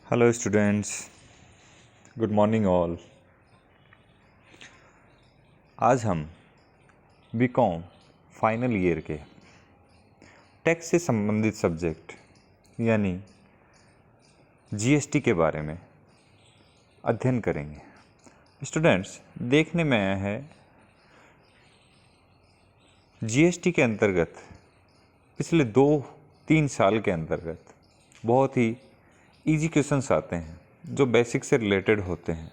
Hello students, good morning all. आज हम BCom final year के टैक्स से संबंधित सब्जेक्ट यानी जीएसटी के बारे में अध्ययन करेंगे। स्टूडेंट्स, देखने में आया है जीएसटी के अंतर्गत पिछले 2-3 साल के अंतर्गत बहुत ही इजी क्वेश्चंस आते हैं जो बेसिक से रिलेटेड होते हैं।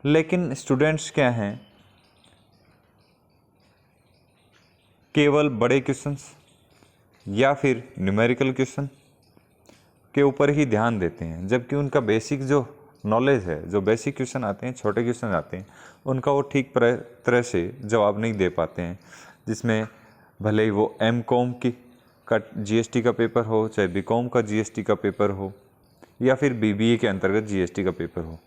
लेकिन स्टूडेंट्स क्या हैं, केवल बड़े क्वेश्चंस या फिर न्यूमेरिकल क्वेश्चन के ऊपर ही ध्यान देते हैं, जबकि उनका बेसिक जो नॉलेज है, जो बेसिक क्वेश्चन आते हैं, छोटे क्वेश्चन आते हैं, उनका वो ठीक तरह से जवाब नहीं दे पाते हैं। जिसमें भले ही वो एमकॉम का जीएसटी का पेपर हो, चाहे बीकॉम का जीएसटी का पेपर हो, या फिर बीबीए के अंतर्गत जीएसटी का पेपर हो।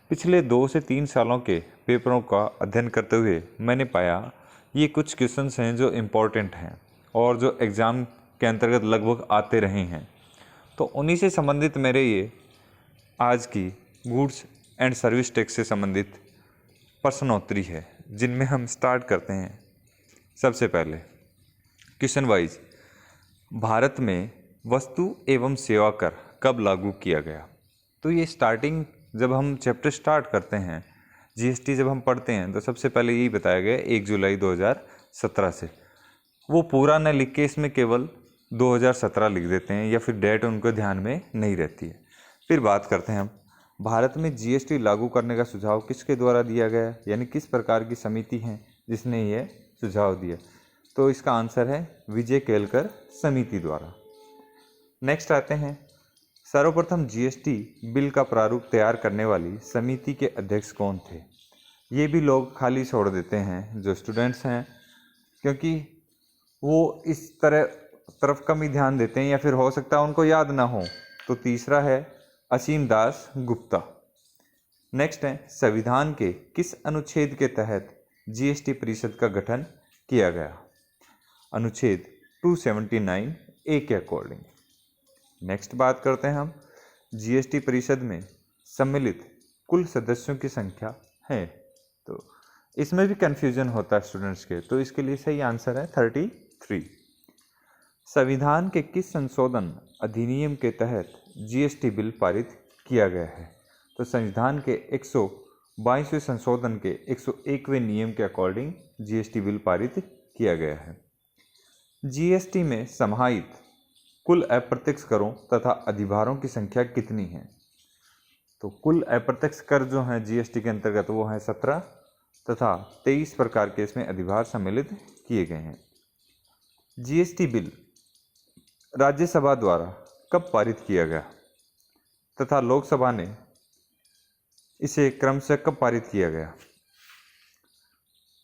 पिछले 2 से 3 सालों के पेपरों का अध्ययन करते हुए मैंने पाया ये कुछ क्वेश्चंस हैं जो इम्पोर्टेंट हैं और जो एग्ज़ाम के अंतर्गत लगभग आते रहे हैं। तो उन्हीं से संबंधित मेरे ये आज की गुड्स एंड सर्विस टैक्स से संबंधित प्रश्नोत्तरी है, जिनमें हम स्टार्ट करते हैं। सबसे पहले क्वेश्चन वाइज, भारत में वस्तु एवं सेवा कर कब लागू किया गया? तो ये स्टार्टिंग जब हम चैप्टर स्टार्ट करते हैं, जीएसटी जब हम पढ़ते हैं, तो सबसे पहले यही बताया गया 1 जुलाई 2017 से। वो पूरा न लिख के इसमें केवल 2017 लिख देते हैं या फिर डेट उनको ध्यान में नहीं रहती है। फिर बात करते हैं हम, भारत में जीएसटी लागू करने का सुझाव किसके द्वारा दिया गया, यानी किस प्रकार की समिति है जिसने ये सुझाव दिया? तो इसका आंसर है विजय केलकर समिति द्वारा। नेक्स्ट आते हैं, सर्वप्रथम जीएसटी बिल का प्रारूप तैयार करने वाली समिति के अध्यक्ष कौन थे? ये भी लोग खाली छोड़ देते हैं जो स्टूडेंट्स हैं, क्योंकि वो इस तरफ कम ही ध्यान देते हैं या फिर हो सकता है उनको याद ना हो। तो तीसरा है असीम दास गुप्ता। नेक्स्ट है, संविधान के किस अनुच्छेद के तहत जीएसटी परिषद का गठन किया गया? अनुच्छेद 279 ए के अकॉर्डिंग। नेक्स्ट बात करते हैं हम, जीएसटी परिषद में सम्मिलित कुल सदस्यों की संख्या है। तो इसमें भी कन्फ्यूजन होता है स्टूडेंट्स के, तो इसके लिए सही आंसर है 33। संविधान के किस संशोधन अधिनियम के तहत जीएसटी बिल पारित किया गया है? तो संविधान के 122वें संशोधन के 101वें नियम के अकॉर्डिंग जीएसटी बिल पारित किया गया है। जीएसटी में समाहित कुल अप्रत्यक्ष करों तथा अधिभारों की संख्या कितनी है? तो कुल अप्रत्यक्ष कर जो हैं जीएसटी के अंतर्गत वो हैं 17 तथा 23 प्रकार के इसमें अधिभार सम्मिलित किए गए हैं। जीएसटी बिल राज्यसभा द्वारा कब पारित किया गया तथा लोकसभा ने इसे क्रमशः कब पारित किया गया?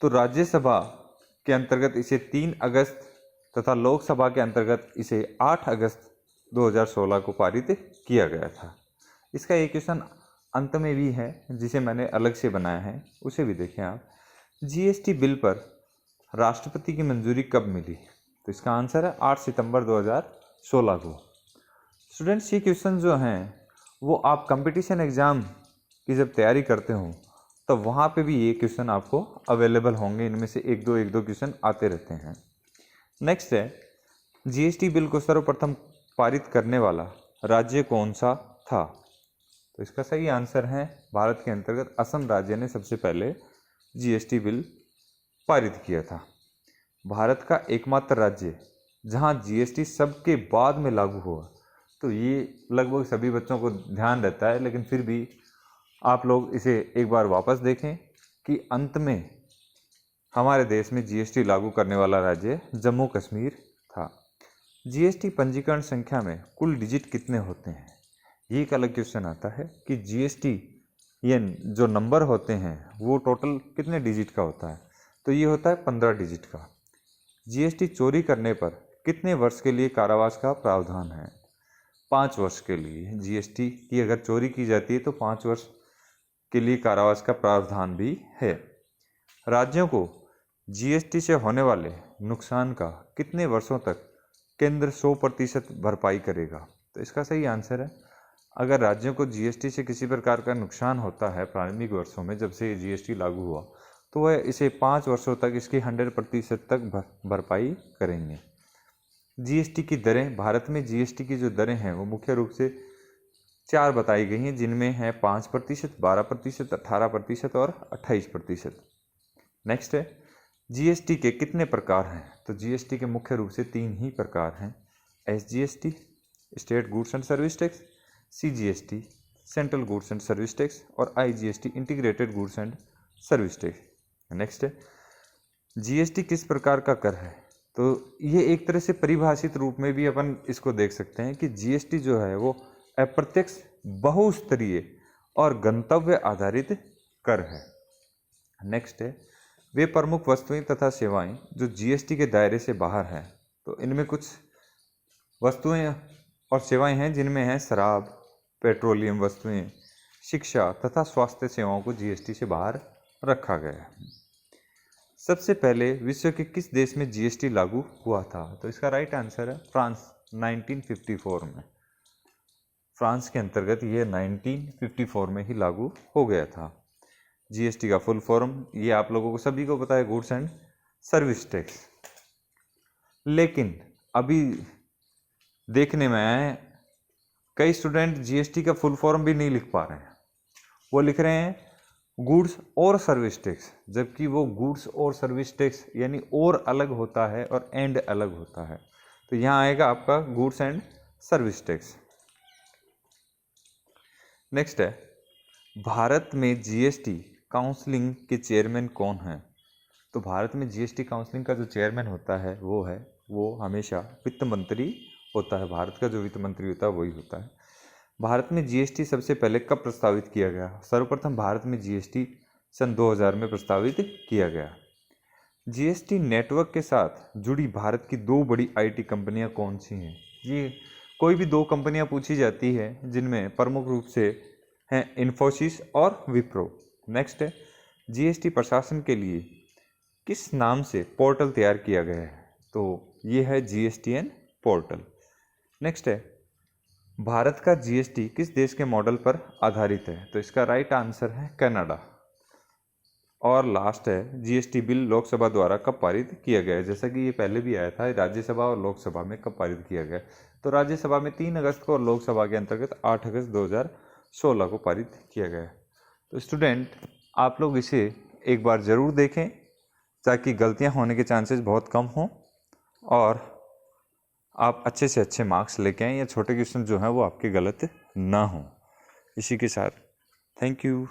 तो राज्यसभा के अंतर्गत इसे 3 अगस्त तथा लोकसभा के अंतर्गत इसे 8 अगस्त 2016 को पारित किया गया था। इसका एक क्वेश्चन अंत में भी है जिसे मैंने अलग से बनाया है, उसे भी देखें आप। जीएसटी बिल पर राष्ट्रपति की मंजूरी कब मिली? तो इसका आंसर है 8 सितंबर 2016 को। स्टूडेंट्स, ये क्वेश्चन जो हैं वो आप कंपटीशन एग्ज़ाम की जब तैयारी करते हो तो वहाँ पे भी ये क्वेश्चन आपको अवेलेबल होंगे। इनमें से एक दो क्वेश्चन आते रहते हैं। नेक्स्ट है, जीएसटी बिल को सर्वप्रथम पारित करने वाला राज्य कौन सा था? तो इसका सही आंसर है भारत के अंतर्गत असम राज्य ने सबसे पहले जीएसटी बिल पारित किया था। भारत का एकमात्र राज्य जहां जीएसटी सबके बाद में लागू हुआ। तो ये लगभग सभी बच्चों को ध्यान रहता है, लेकिन फिर भी आप लोग इसे एक बार वापस देखें कि अंत में हमारे देश में जीएसटी लागू करने वाला राज्य जम्मू कश्मीर था। जीएसटी पंजीकरण संख्या में कुल डिजिट कितने होते हैं? ये एक अलग क्वेश्चन आता है कि जीएसटी ये जो नंबर होते हैं वो टोटल कितने डिजिट का होता है? तो ये होता है 15 डिजिट का। जीएसटी चोरी करने पर कितने वर्ष के लिए कारावास का प्रावधान है? 5 वर्ष के लिए। जीएसटी की अगर चोरी की जाती है तो 5 वर्ष के लिए कारावास का प्रावधान भी है। राज्यों को जीएसटी से होने वाले नुकसान का कितने वर्षों तक केंद्र 100% भरपाई करेगा? तो इसका सही आंसर है अगर राज्यों को जीएसटी से किसी प्रकार का नुकसान होता है प्रारंभिक वर्षों में जब से जीएसटी लागू हुआ, तो वह इसे 5 वर्षों तक इसकी 100% तक भरपाई करेंगे। जीएसटी की दरें, भारत में जीएसटी की जो दरें हैं वो मुख्य रूप से 4 बताई गई हैं, जिनमें है 5%, 12%, 18% और 28%। नेक्स्ट है, जीएसटी के कितने प्रकार हैं? तो जीएसटी के मुख्य रूप से 3 ही प्रकार हैं। SGST, state goods and service tax, CGST, central goods and service tax, और IGST, integrated goods and service tax. Next है, जीएसटी किस प्रकार का कर है? तो ये एक तरह से परिभाषित रूप में भी अपन इसको देख सकते हैं कि जीएसटी जो है वो अप्रत्यक्ष, बहुस्तरीय और गंतव्य आधारित कर है। नेक्स्ट है, वे प्रमुख वस्तुएं तथा सेवाएं जो जीएसटी के दायरे से बाहर हैं। तो इनमें कुछ वस्तुएं और सेवाएं हैं जिनमें है शराब, पेट्रोलियम वस्तुएं, शिक्षा तथा स्वास्थ्य सेवाओं को जीएसटी से बाहर रखा गया है। सबसे पहले विश्व के किस देश में जीएसटी लागू हुआ था? तो इसका राइट आंसर है फ्रांस, 1954 में। फ्रांस के अंतर्गत ये 1954 में ही लागू हो गया था। जीएसटी का फुल फॉर्म ये आप लोगों को सभी को पता है, गुड्स एंड सर्विस टैक्स। लेकिन अभी देखने में आया है कई स्टूडेंट जीएसटी का फुल फॉर्म भी नहीं लिख पा रहे हैं, वो लिख रहे हैं गुड्स और सर्विस टैक्स, जबकि वो गुड्स और सर्विस टैक्स यानी और अलग होता है और एंड अलग होता है। तो यहाँ आएगा आपका goods and service tax. Next है, भारत में जीएसटी काउंसलिंग के चेयरमैन कौन हैं? तो भारत में जीएसटी काउंसलिंग का जो चेयरमैन होता है वो हमेशा वित्त मंत्री होता है। भारत का जो वित्त मंत्री होता है वही होता है। भारत में जीएसटी सबसे पहले कब प्रस्तावित किया गया? सर्वप्रथम भारत में जीएसटी सन 2000 में प्रस्तावित किया गया। जीएसटी नेटवर्क के साथ जुड़ी भारत की 2 बड़ी आईटी कंपनियां कौन सी हैं? ये कोई भी 2 कंपनियां पूछी जाती है जिनमें प्रमुख रूप से हैं इन्फोसिस और विप्रो। नेक्स्ट है, जीएसटी प्रशासन के लिए किस नाम से पोर्टल तैयार किया गया है? तो ये है जीएसटीएन पोर्टल। नेक्स्ट है, भारत का जीएसटी किस देश के मॉडल पर आधारित है? तो इसका राइट आंसर है कनाडा। और लास्ट है, जीएसटी बिल लोकसभा द्वारा कब पारित किया गया है? जैसा कि ये पहले भी आया था, राज्यसभा और लोकसभा में कब पारित किया गया? तो राज्यसभा में 3 अगस्त को और लोकसभा के अंतर्गत 8 अगस्त 2016 को पारित किया गया। तो स्टूडेंट आप लोग इसे एक बार ज़रूर देखें ताकि गलतियां होने के चांसेस बहुत कम हों और आप अच्छे से अच्छे मार्क्स लेके आएँ या छोटे क्वेश्चन जो हैं वो आपके गलत ना हों। इसी के साथ थैंक यू।